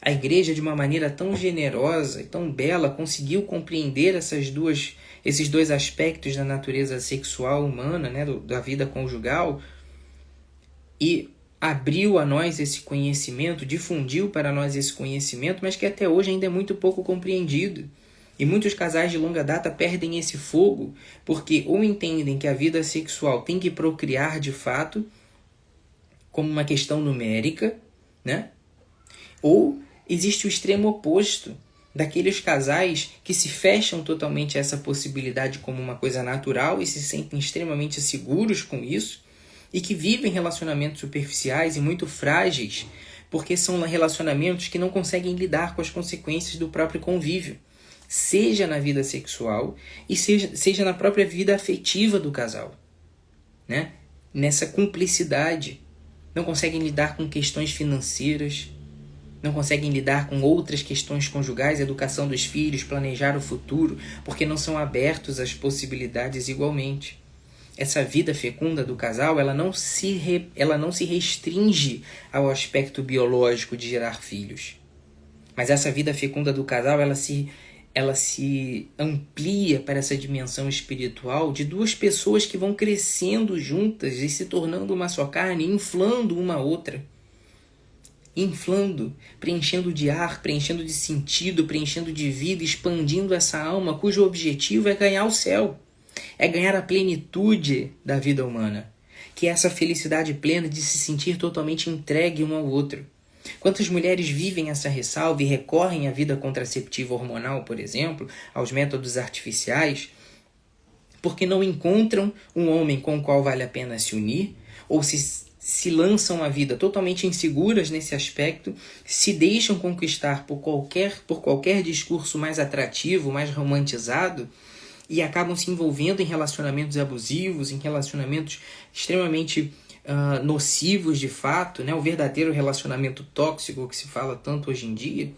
A igreja, de uma maneira tão generosa e tão bela, conseguiu compreender esses dois aspectos da natureza sexual humana, né, da vida conjugal, e abriu a nós esse conhecimento, difundiu para nós esse conhecimento, mas que até hoje ainda é muito pouco compreendido. E muitos casais de longa data perdem esse fogo porque ou entendem que a vida sexual tem que procriar de fato, como uma questão numérica, né? Ou existe o extremo oposto daqueles casais que se fecham totalmente a essa possibilidade como uma coisa natural e se sentem extremamente seguros com isso, e que vivem relacionamentos superficiais e muito frágeis, porque são relacionamentos que não conseguem lidar com as consequências do próprio convívio, seja na vida sexual e seja na própria vida afetiva do casal, né? Nessa cumplicidade. Não conseguem lidar com questões financeiras, não conseguem lidar com outras questões conjugais, educação dos filhos, planejar o futuro, porque não são abertos às possibilidades igualmente. Essa vida fecunda do casal, ela não se restringe ao aspecto biológico de gerar filhos. Mas essa vida fecunda do casal, ela se amplia para essa dimensão espiritual de duas pessoas que vão crescendo juntas e se tornando uma só carne, inflando uma outra. Inflando, preenchendo de ar, preenchendo de sentido, preenchendo de vida, expandindo essa alma cujo objetivo é ganhar o céu. É ganhar a plenitude da vida humana, que é essa felicidade plena de se sentir totalmente entregue um ao outro. Quantas mulheres vivem essa ressalva e recorrem à vida contraceptiva hormonal, por exemplo, aos métodos artificiais, porque não encontram um homem com o qual vale a pena se unir, ou se lançam à vida totalmente inseguras nesse aspecto, se deixam conquistar por qualquer discurso mais atrativo, mais romantizado, e acabam se envolvendo em relacionamentos abusivos, em relacionamentos extremamente nocivos de fato, né? O verdadeiro relacionamento tóxico que se fala tanto hoje em dia,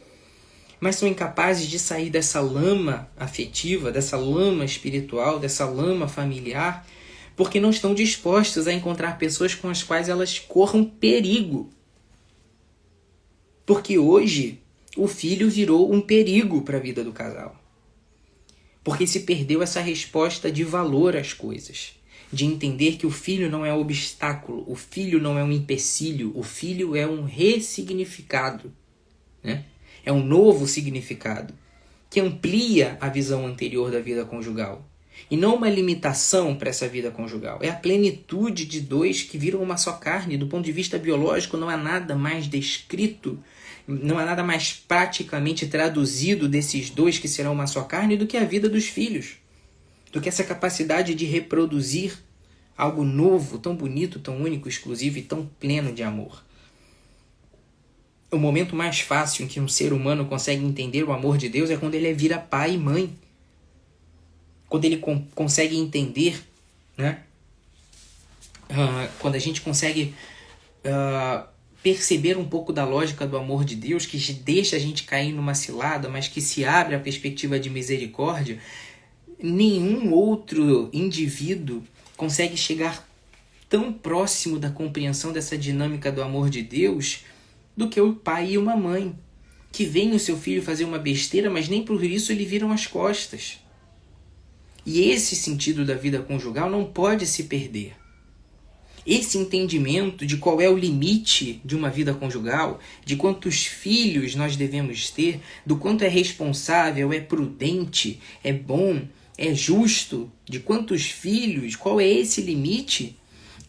mas são incapazes de sair dessa lama afetiva, dessa lama espiritual, dessa lama familiar, porque não estão dispostas a encontrar pessoas com as quais elas corram perigo. Porque hoje o filho virou um perigo para a vida do casal. Porque se perdeu essa resposta de valor às coisas. De entender que o filho não é um obstáculo, o filho não é um empecilho, o filho é um ressignificado, né? É um novo significado que amplia a visão anterior da vida conjugal. E não uma limitação para essa vida conjugal. É a plenitude de dois que viram uma só carne. Do ponto de vista biológico, não há nada mais descrito, não há nada mais praticamente traduzido desses dois que serão uma só carne do que a vida dos filhos. Do que essa capacidade de reproduzir algo novo, tão bonito, tão único, exclusivo e tão pleno de amor. O momento mais fácil em que um ser humano consegue entender o amor de Deus é quando ele vira pai e mãe. Quando ele consegue entender, né? Quando a gente consegue perceber um pouco da lógica do amor de Deus, que deixa a gente cair numa cilada, mas que se abre a perspectiva de misericórdia, nenhum outro indivíduo consegue chegar tão próximo da compreensão dessa dinâmica do amor de Deus do que o pai e uma mãe, que veem o seu filho fazer uma besteira, mas nem por isso lhe viram as costas. E esse sentido da vida conjugal não pode se perder. Esse entendimento de qual é o limite de uma vida conjugal, de quantos filhos nós devemos ter, do quanto é responsável, é prudente, é bom, é justo, de quantos filhos, qual é esse limite,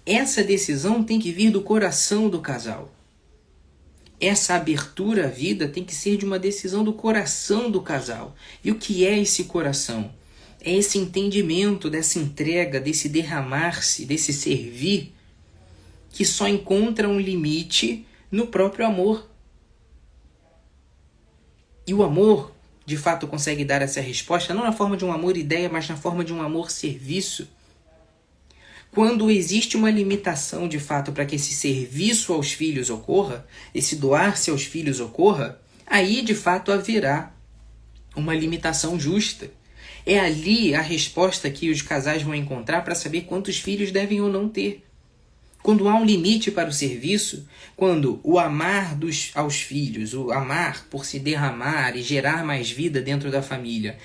essa decisão tem que vir do coração do casal. Essa abertura à vida tem que ser de uma decisão do coração do casal. E o que é esse coração? É esse entendimento dessa entrega, desse derramar-se, desse servir, que só encontra um limite no próprio amor. E o amor, de fato, consegue dar essa resposta, não na forma de um amor-ideia, mas na forma de um amor-serviço. Quando existe uma limitação, de fato, para que esse serviço aos filhos ocorra, esse doar-se aos filhos ocorra, aí, de fato, haverá uma limitação justa. É ali a resposta que os casais vão encontrar para saber quantos filhos devem ou não ter. Quando há um limite para o serviço, quando o amar aos filhos, o amar por se derramar e gerar mais vida dentro da família,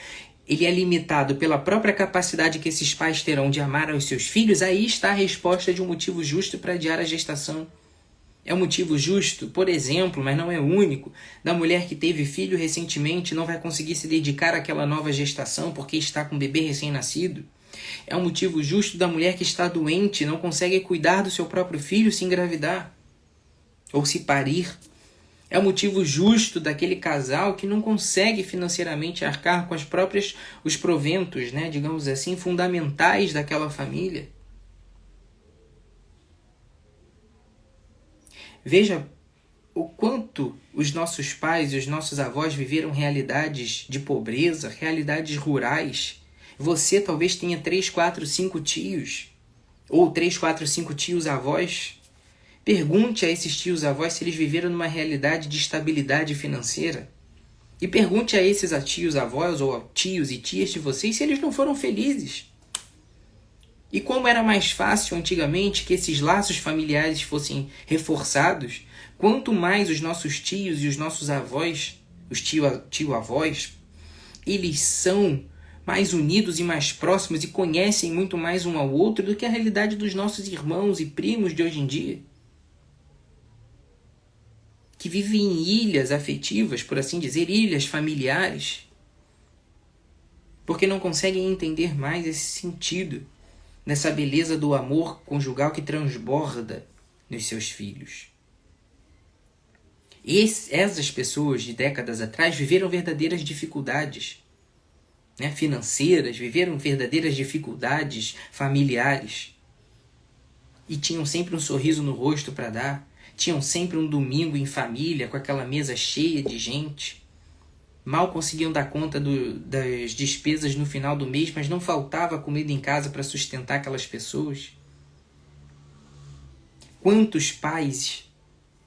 ele é limitado pela própria capacidade que esses pais terão de amar aos seus filhos, aí está a resposta de um motivo justo para adiar a gestação. É um motivo justo, por exemplo, mas não é único, da mulher que teve filho recentemente e não vai conseguir se dedicar àquela nova gestação porque está com um bebê recém-nascido. É um motivo justo da mulher que está doente e não consegue cuidar do seu próprio filho se engravidar ou se parir. É um motivo justo daquele casal que não consegue financeiramente arcar com os proventos, né, digamos assim, fundamentais daquela família. Veja o quanto os nossos pais e os nossos avós viveram realidades de pobreza, realidades rurais. Você talvez tenha 3, 4, 5 tios, ou 3, 4, 5 tios avós. Pergunte a esses tios avós se eles viveram numa realidade de estabilidade financeira. E pergunte a esses tios avós ou a tios e tias de vocês se eles não foram felizes. E como era mais fácil antigamente que esses laços familiares fossem reforçados, quanto mais os nossos tios e os nossos avós, os tio-avós, eles são mais unidos e mais próximos e conhecem muito mais um ao outro do que a realidade dos nossos irmãos e primos de hoje em dia, que vivem em ilhas afetivas, por assim dizer, ilhas familiares, porque não conseguem entender mais esse sentido nessa beleza do amor conjugal que transborda nos seus filhos. Essas pessoas de décadas atrás viveram verdadeiras dificuldades, né, financeiras, viveram verdadeiras dificuldades familiares e tinham sempre um sorriso no rosto para dar, tinham sempre um domingo em família com aquela mesa cheia de gente. Mal conseguiam dar conta das despesas no final do mês, mas não faltava comida em casa para sustentar aquelas pessoas. Quantos pais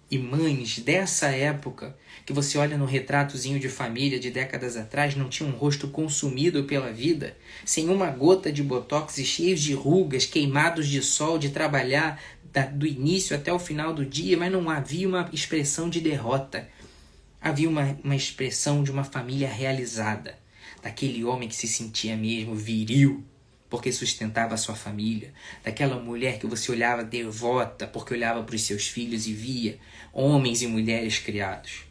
e mães dessa época, que você olha no retratozinho de família de décadas atrás, não tinham um rosto consumido pela vida, sem uma gota de botox e cheios de rugas, queimados de sol, de trabalhar do início até o final do dia, mas não havia uma expressão de derrota. Havia uma expressão de uma família realizada, daquele homem que se sentia mesmo viril, porque sustentava a sua família, daquela mulher que você olhava devota, porque olhava para os seus filhos e via homens e mulheres criados.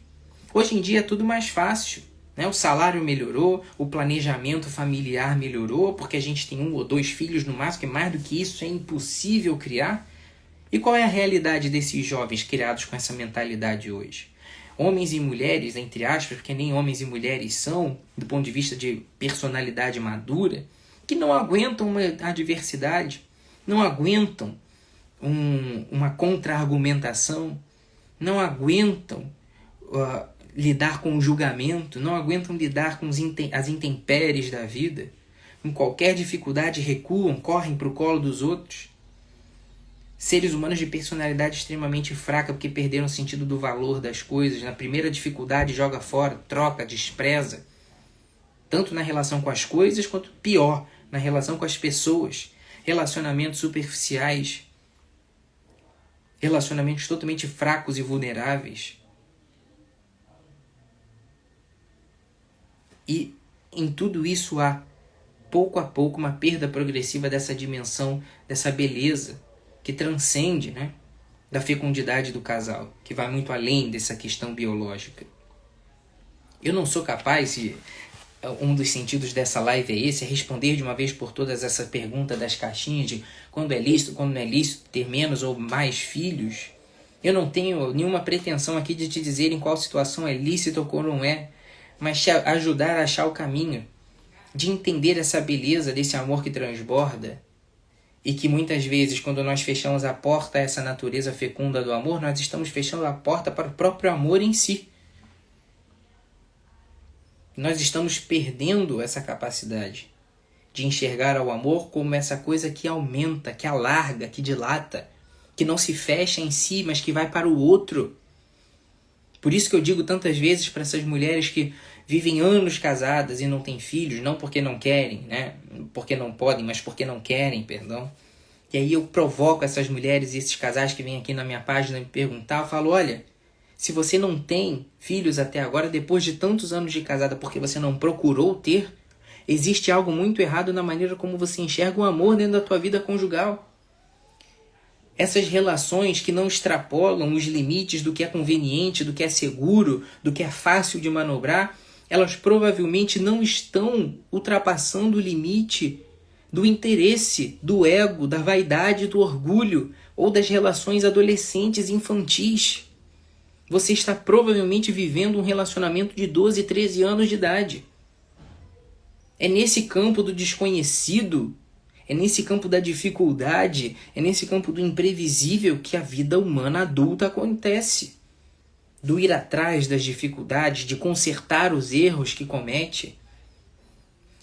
Hoje em dia é tudo mais fácil, né? O salário melhorou, o planejamento familiar melhorou, porque a gente tem 1 ou 2 filhos no máximo, que mais do que isso é impossível criar. E qual é a realidade desses jovens criados com essa mentalidade hoje? Homens e mulheres, entre aspas, porque nem homens e mulheres são, do ponto de vista de personalidade madura, que não aguentam uma adversidade, não aguentam uma contra-argumentação, não aguentam lidar com o julgamento, não aguentam lidar com as intempéries da vida. Com qualquer dificuldade recuam, correm para o colo dos outros. Seres humanos de personalidade extremamente fraca porque perderam o sentido do valor das coisas. Na primeira dificuldade joga fora, troca, despreza. Tanto na relação com as coisas, quanto pior, na relação com as pessoas. Relacionamentos superficiais. Relacionamentos totalmente fracos e vulneráveis. E em tudo isso há, pouco a pouco, uma perda progressiva dessa dimensão, dessa beleza, que transcende, né, da fecundidade do casal, que vai muito além dessa questão biológica. Eu não sou capaz, um dos sentidos dessa live é esse, é responder de uma vez por todas essa pergunta das caixinhas de quando é lícito, quando não é lícito ter menos ou mais filhos. Eu não tenho nenhuma pretensão aqui de te dizer em qual situação é lícito ou qual não é, mas te ajudar a achar o caminho, de entender essa beleza desse amor que transborda. E que muitas vezes, quando nós fechamos a porta a essa natureza fecunda do amor, nós estamos fechando a porta para o próprio amor em si. Nós estamos perdendo essa capacidade de enxergar o amor como essa coisa que aumenta, que alarga, que dilata, que não se fecha em si, mas que vai para o outro. Por isso que eu digo tantas vezes para essas mulheres que vivem anos casadas e não têm filhos, não porque não querem, né? Porque não podem, mas porque não querem, perdão. E aí eu provoco essas mulheres e esses casais que vêm aqui na minha página me perguntar, eu falo, olha, se você não tem filhos até agora, depois de tantos anos de casada, porque você não procurou ter, existe algo muito errado na maneira como você enxerga o amor dentro da tua vida conjugal. Essas relações que não extrapolam os limites do que é conveniente, do que é seguro, do que é fácil de manobrar, elas provavelmente não estão ultrapassando o limite do interesse, do ego, da vaidade, do orgulho ou das relações adolescentes e infantis. Você está provavelmente vivendo um relacionamento de 12, 13 anos de idade. É nesse campo do desconhecido, É nesse campo da dificuldade, é nesse campo do imprevisível que a vida humana adulta acontece. Do ir atrás das dificuldades, de consertar os erros que comete.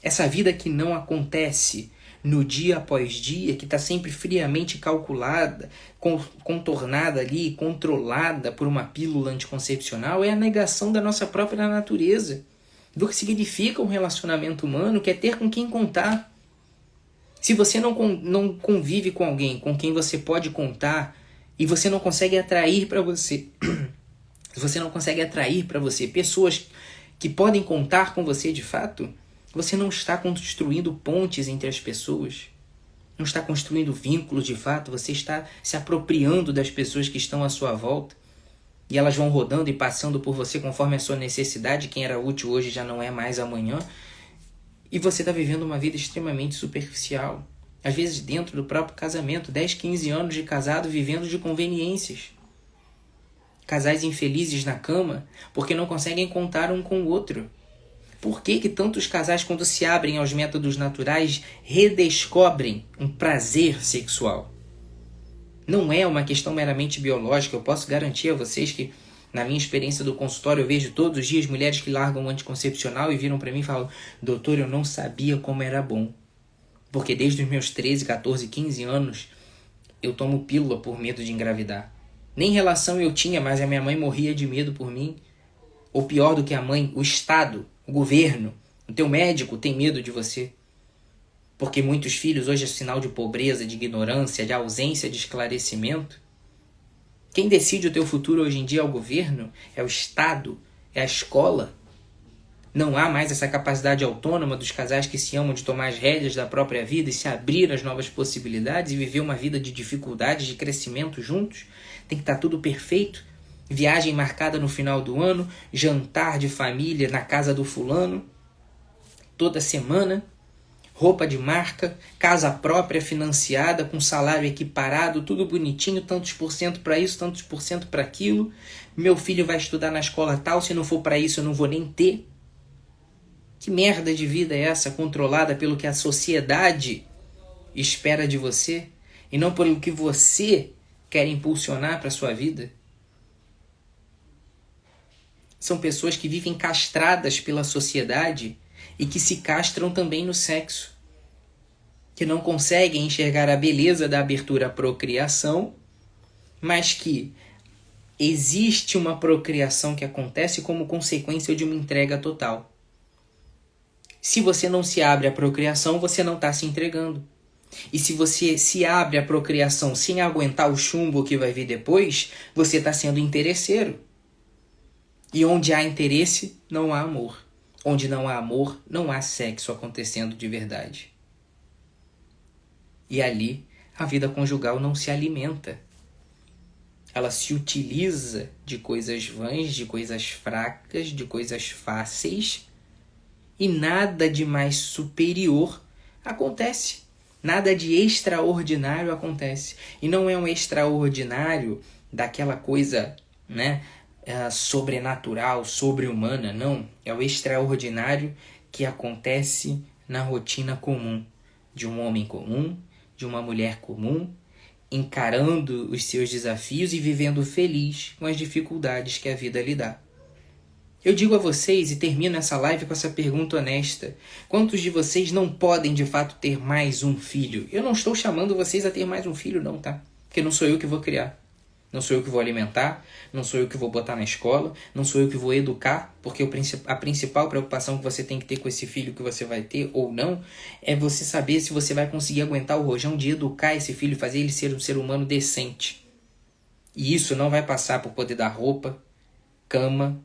Essa vida que não acontece no dia após dia, que está sempre friamente calculada, contornada ali, controlada por uma pílula anticoncepcional, é a negação da nossa própria natureza. Do que significa um relacionamento humano, que é ter com quem contar. Se você não convive com alguém com quem você pode contar, e você não consegue atrair para você... se você não consegue atrair para você pessoas que podem contar com você de fato, você não está construindo pontes entre as pessoas, não está construindo vínculos de fato, você está se apropriando das pessoas que estão à sua volta, e elas vão rodando e passando por você conforme a sua necessidade. Quem era útil hoje já não é mais amanhã, e você está vivendo uma vida extremamente superficial, às vezes dentro do próprio casamento, 10, 15 anos de casado vivendo de conveniências. Casais infelizes na cama porque não conseguem contar um com o outro. Por que tantos casais, quando se abrem aos métodos naturais, redescobrem um prazer sexual? Não é uma questão meramente biológica. Eu posso garantir a vocês que, na minha experiência do consultório, eu vejo todos os dias mulheres que largam o anticoncepcional e viram para mim e falam: doutor, eu não sabia como era bom. Porque desde os meus 13, 14, 15 anos, eu tomo pílula por medo de engravidar. Nem relação eu tinha, mas a minha mãe morria de medo por mim. Ou pior do que a mãe, o Estado, o governo, o teu médico tem medo de você. Porque muitos filhos hoje é sinal de pobreza, de ignorância, de ausência de esclarecimento. Quem decide o teu futuro hoje em dia é o governo, é o Estado, é a escola. Não há mais essa capacidade autônoma dos casais que se amam de tomar as rédeas da própria vida e se abrir às novas possibilidades e viver uma vida de dificuldades, de crescimento juntos. Tem que estar tudo perfeito. Viagem marcada no final do ano, jantar de família na casa do fulano, toda semana, roupa de marca, casa própria financiada, com salário equiparado, tudo bonitinho, tantos por cento para isso, tantos por cento para aquilo. Meu filho vai estudar na escola tal, se não for para isso eu não vou nem ter. Que merda de vida é essa, controlada pelo que a sociedade espera de você e não pelo que você quer impulsionar para a sua vida? São pessoas que vivem castradas pela sociedade e que se castram também no sexo, que não conseguem enxergar a beleza da abertura à procriação, mas que existe uma procriação que acontece como consequência de uma entrega total. Se você não se abre à procriação, você não está se entregando. E se você se abre à procriação sem aguentar o chumbo que vai vir depois, você está sendo interesseiro. E onde há interesse, não há amor. Onde não há amor, não há sexo acontecendo de verdade. E ali, a vida conjugal não se alimenta. Ela se utiliza de coisas vãs, de coisas fracas, de coisas fáceis, e nada de mais superior acontece. Nada de extraordinário acontece. E não é um extraordinário daquela coisa, sobrenatural, sobre-humana, não. É o extraordinário que acontece na rotina comum, de um homem comum, de uma mulher comum, encarando os seus desafios e vivendo feliz com as dificuldades que a vida lhe dá. Eu digo a vocês, e termino essa live com essa pergunta honesta: quantos de vocês não podem de fato ter mais um filho? Eu não estou chamando vocês a ter mais um filho não, tá? Porque não sou eu que vou criar. Não sou eu que vou alimentar, não sou eu que vou botar na escola, não sou eu que vou educar, porque a principal preocupação que você tem que ter com esse filho que você vai ter ou não é você saber se você vai conseguir aguentar o rojão de educar esse filho e fazer ele ser um ser humano decente. E isso não vai passar por poder dar roupa, cama,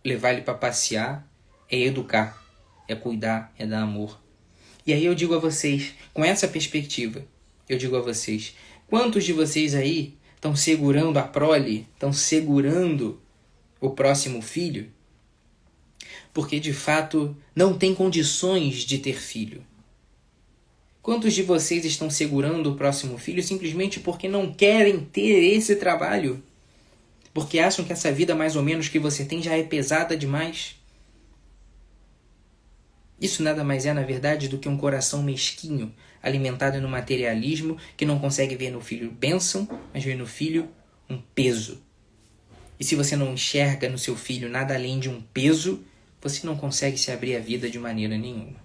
levar ele para passear. É educar, é cuidar, é dar amor. E aí eu digo a vocês, com essa perspectiva, eu digo a vocês, quantos de vocês aí estão segurando a prole, estão segurando o próximo filho, porque de fato não tem condições de ter filho? Quantos de vocês estão segurando o próximo filho simplesmente porque não querem ter esse trabalho? Porque acham que essa vida mais ou menos que você tem já é pesada demais? Isso nada mais é, na verdade, do que um coração mesquinho, alimentado no materialismo, que não consegue ver no filho bênção, mas vê no filho um peso. E se você não enxerga no seu filho nada além de um peso, você não consegue se abrir à vida de maneira nenhuma.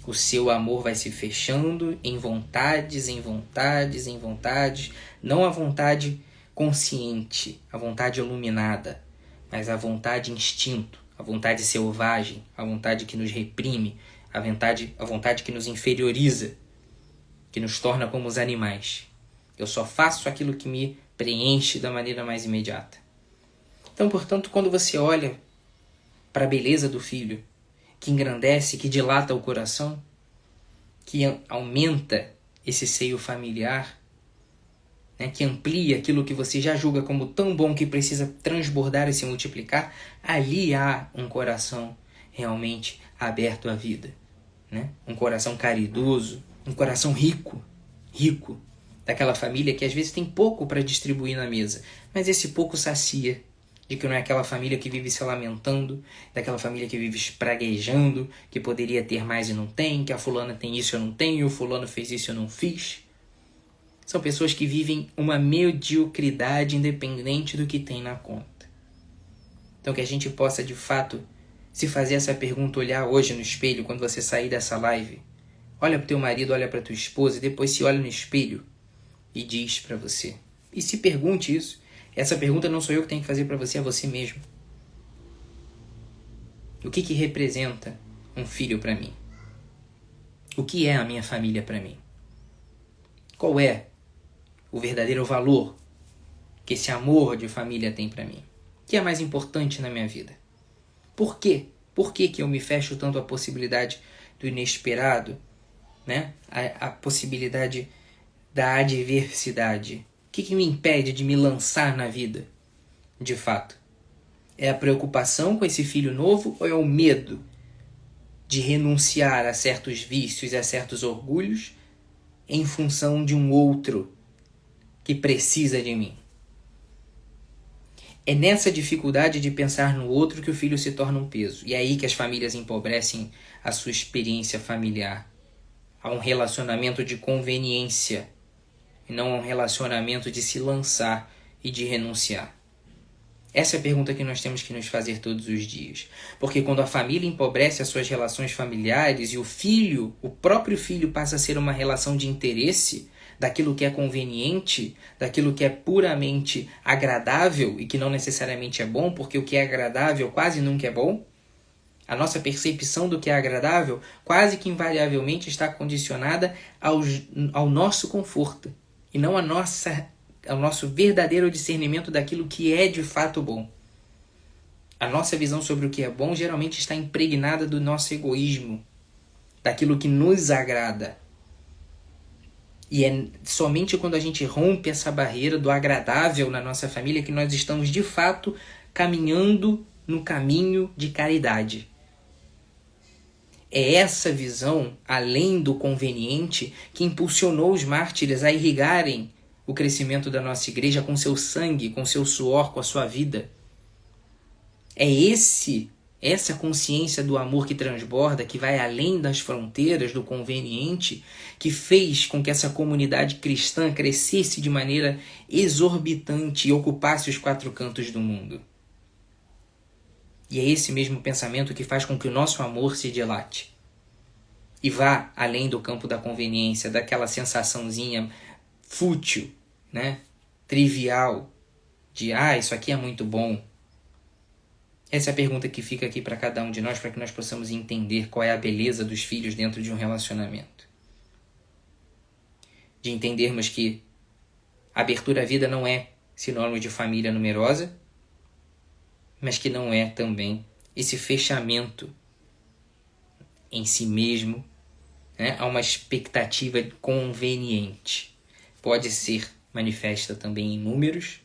O seu amor vai se fechando em vontades, em vontades, em vontades, não a vontade consciente, a vontade iluminada, mas a vontade instinto, a vontade selvagem, a vontade que nos reprime, a vontade que nos inferioriza, que nos torna como os animais. Eu só faço aquilo que me preenche da maneira mais imediata. Então, portanto, quando você olha para a beleza do filho, que engrandece, que dilata o coração, que aumenta esse seio familiar, né, que amplia aquilo que você já julga como tão bom que precisa transbordar e se multiplicar, ali há um coração realmente aberto à vida, né? Um coração caridoso, um coração rico, daquela família que às vezes tem pouco para distribuir na mesa, mas esse pouco sacia, de que não é aquela família que vive se lamentando, daquela família que vive espraguejando, que poderia ter mais e não tem, que a fulana tem isso e eu não tenho, o fulano fez isso e eu não fiz. São pessoas que vivem uma mediocridade independente do que tem na conta. Então que a gente possa, de fato, se fazer essa pergunta, olhar hoje no espelho, quando você sair dessa live. Olha para o teu marido, olha para tua esposa, e depois se olha no espelho e diz para você. E se pergunte isso. Essa pergunta não sou eu que tenho que fazer para você, é você mesmo. O que representa um filho para mim? O que é a minha família para mim? Qual é o verdadeiro valor que esse amor de família tem para mim? O que é mais importante na minha vida? Por quê? Por que eu me fecho tanto à possibilidade do inesperado, né? A possibilidade da adversidade? O que me impede de me lançar na vida, de fato? É a preocupação com esse filho novo ou é o medo de renunciar a certos vícios e a certos orgulhos em função de um outro que precisa de mim? É nessa dificuldade de pensar no outro que o filho se torna um peso. E é aí que as famílias empobrecem a sua experiência familiar. Há um relacionamento de conveniência e não um relacionamento de se lançar e de renunciar. Essa é a pergunta que nós temos que nos fazer todos os dias. Porque quando a família empobrece as suas relações familiares e o próprio filho passa a ser uma relação de interesse daquilo que é conveniente, daquilo que é puramente agradável e que não necessariamente é bom, porque o que é agradável quase nunca é bom, a nossa percepção do que é agradável quase que invariavelmente está condicionada ao nosso conforto e não ao nosso verdadeiro discernimento daquilo que é de fato bom. A nossa visão sobre o que é bom geralmente está impregnada do nosso egoísmo, daquilo que nos agrada. E é somente quando a gente rompe essa barreira do agradável na nossa família que nós estamos de fato caminhando no caminho de caridade. É essa visão, além do conveniente, que impulsionou os mártires a irrigarem o crescimento da nossa igreja com seu sangue, com seu suor, com a sua vida. É essa consciência do amor que transborda, que vai além das fronteiras do conveniente, que fez com que essa comunidade cristã crescesse de maneira exorbitante e ocupasse os 4 cantos do mundo. E é esse mesmo pensamento que faz com que o nosso amor se dilate e vá além do campo da conveniência, daquela sensaçãozinha fútil, né? Trivial, de isso aqui é muito bom. Essa é a pergunta que fica aqui para cada um de nós, para que nós possamos entender qual é a beleza dos filhos dentro de um relacionamento. De entendermos que a abertura à vida não é sinônimo de família numerosa, mas que não é também esse fechamento em si mesmo, né, a uma expectativa conveniente. Pode ser manifesta também em números,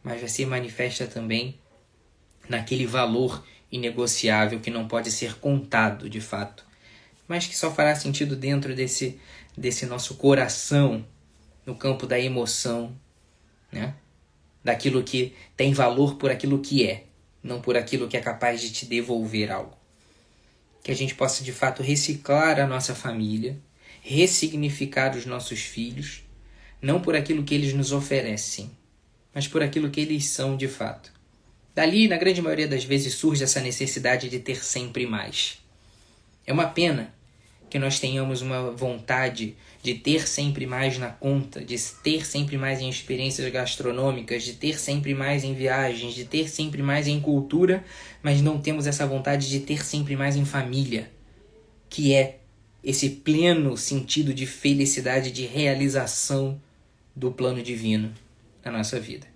mas vai ser manifesta também naquele valor inegociável que não pode ser contado de fato, mas que só fará sentido dentro desse nosso coração, no campo da emoção, né? Daquilo que tem valor por aquilo que é, não por aquilo que é capaz de te devolver algo. que a gente possa de fato reciclar a nossa família, ressignificar os nossos filhos, não por aquilo que eles nos oferecem, mas por aquilo que eles são de fato. Dali, na grande maioria das vezes, surge essa necessidade de ter sempre mais. É uma pena que nós tenhamos uma vontade de ter sempre mais na conta, de ter sempre mais em experiências gastronômicas, de ter sempre mais em viagens, de ter sempre mais em cultura, mas não temos essa vontade de ter sempre mais em família, que é esse pleno sentido de felicidade, de realização do plano divino na nossa vida.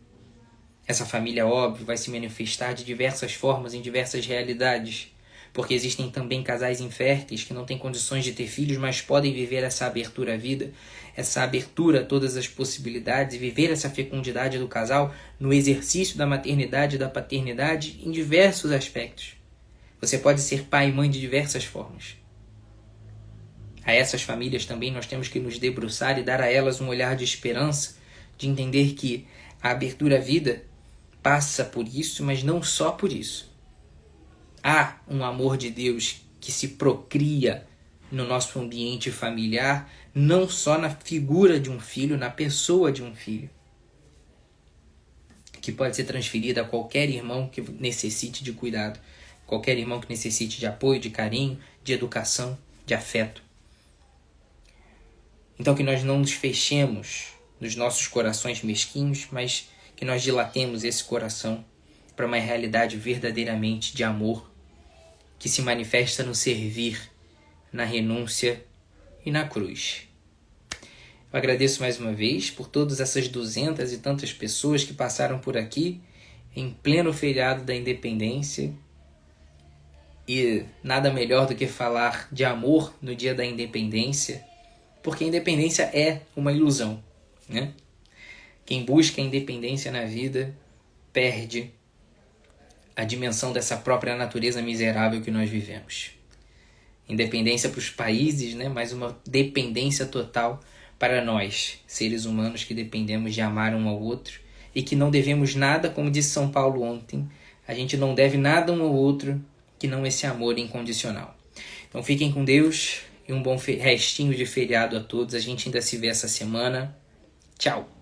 Essa família, óbvio, vai se manifestar de diversas formas, em diversas realidades, porque existem também casais inférteis que não têm condições de ter filhos, mas podem viver essa abertura à vida, essa abertura a todas as possibilidades e viver essa fecundidade do casal no exercício da maternidade e da paternidade em diversos aspectos. Você pode ser pai e mãe de diversas formas. A essas famílias também nós temos que nos debruçar e dar a elas um olhar de esperança, de entender que a abertura à vida passa por isso, mas não só por isso. Há um amor de Deus que se procria no nosso ambiente familiar, não só na figura de um filho, na pessoa de um filho, que pode ser transferida a qualquer irmão que necessite de cuidado, qualquer irmão que necessite de apoio, de carinho, de educação, de afeto. Então que nós não nos fechemos nos nossos corações mesquinhos, mas que nós dilatemos esse coração para uma realidade verdadeiramente de amor, que se manifesta no servir, na renúncia e na cruz. Eu agradeço mais uma vez por todas essas 200 e tantas pessoas que passaram por aqui em pleno feriado da Independência. E nada melhor do que falar de amor no dia da Independência, porque a independência é uma ilusão, né? Quem busca a independência na vida perde a dimensão dessa própria natureza miserável que nós vivemos. Independência para os países, né? Mas uma dependência total para nós, seres humanos que dependemos de amar um ao outro e que não devemos nada, como disse São Paulo ontem, a gente não deve nada um ao outro que não esse amor incondicional. Então fiquem com Deus e um bom restinho de feriado a todos. A gente ainda se vê essa semana. Tchau!